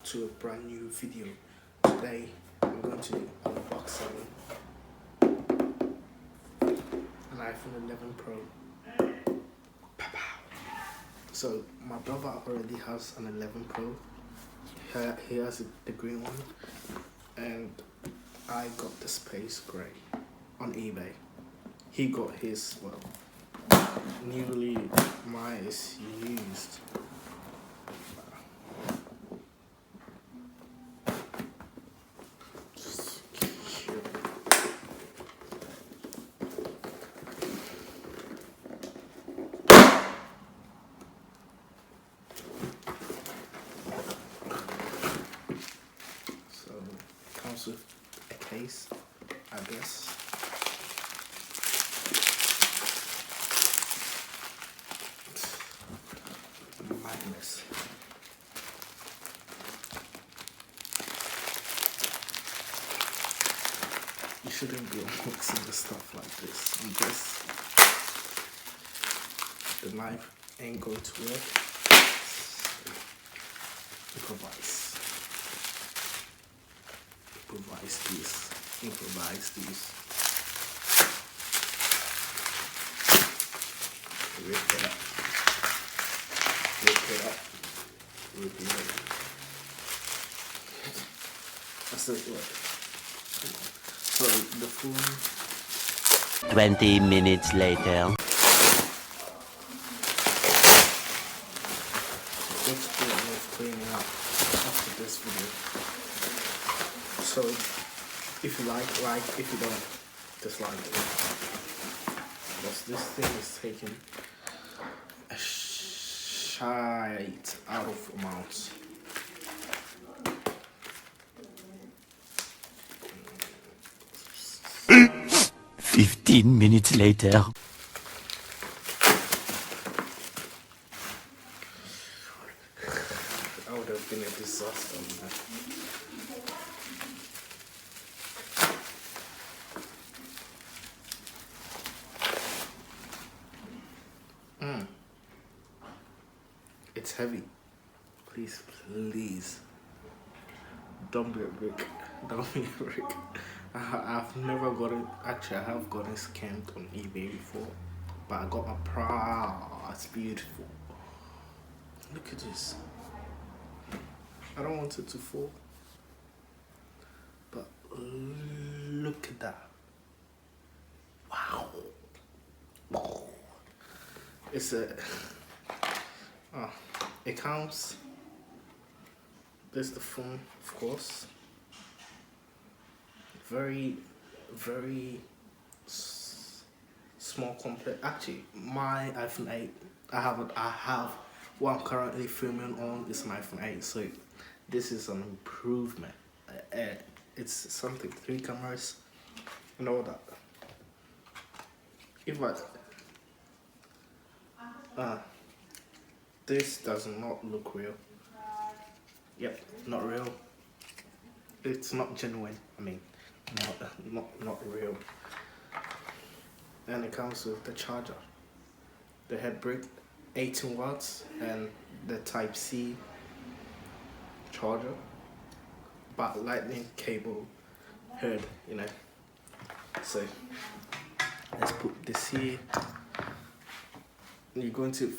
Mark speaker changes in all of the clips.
Speaker 1: to a brand new video. Today I'm going to be unboxing an iPhone 11 Pro. So my brother already has an 11 Pro. He has the green one, and I got the space gray on eBay. He got his, well, newly, mine is used. So it comes with a case, I guess. Madness. You shouldn't be unboxing the stuff like this. The knife ain't going to work. Improvise these. Rip it up. That's it. Look. So the phone.
Speaker 2: 20 minutes later.
Speaker 1: Let's do it cleaning up after this video. So if you like, if you don't, dislike it. Because this thing is taking a shite out of amounts.
Speaker 2: Fifteen minutes later.
Speaker 1: That would have been a disaster, man. It's heavy. Please, don't be a brick. I've never gotten, actually I have gotten scammed on eBay before, but I got my Pro. It's beautiful. Look at this. I don't want it to fall, but look at that. Wow. It's a it counts. There's the phone, of course. Very small, compact. Actually, my iPhone 8, I have what I'm currently filming on is my iPhone 8, so this is an improvement. It's something, 3 cameras and all that. If this does not look real. Yep, not real. It's not genuine. I mean, not real. And it comes with the charger, the head brick, 18 watts, and the Type C charger, but lightning cable head, you know. So let's put this here. You're going to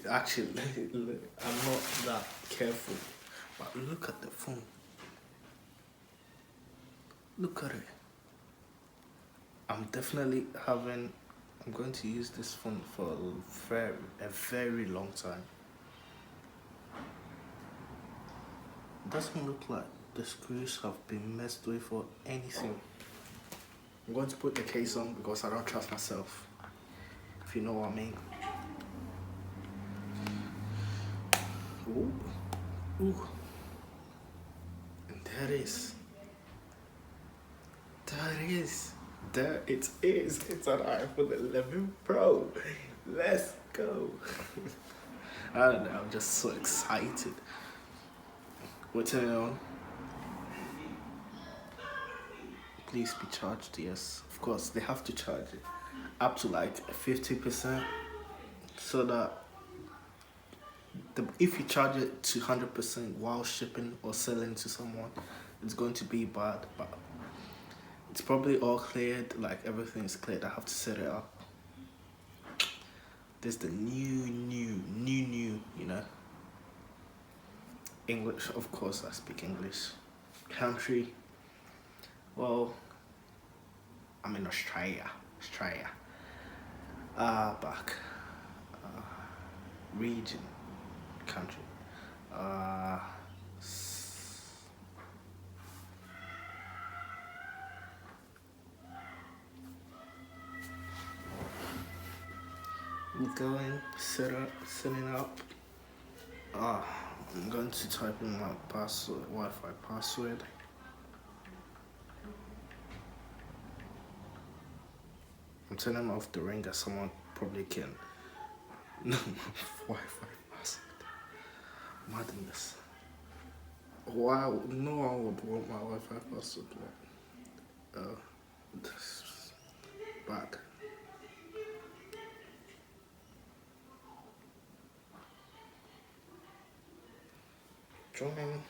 Speaker 1: actually, I'm not that careful, but look at the phone. Look at it. I'm going to use this phone for a very long time. It doesn't look like the screws have been messed with or anything. I'm going to put the case on because I don't trust myself, if you know what I mean. Ooh. And there it is. There it is. It's an iPhone 11 Pro. Let's go. I don't know, I'm just so excited. We'll turn it on. Please be charged. Yes, of course they have to charge it up to like 50%, so that if you charge it to 100% while shipping or selling to someone, it's going to be bad. But it's probably all cleared. Like everything is cleared. I have to set it up. There's the new. You know, English. Of course, I speak English. Country. Well, I'm in Australia. Back. Region. Country. We going, setting up. I'm going to type in my password, Wi-Fi password. I'm turning off the ringer. Someone probably can know my Wi-Fi password. Madness. Wow, no one would want my Wi-Fi password. Back. Join.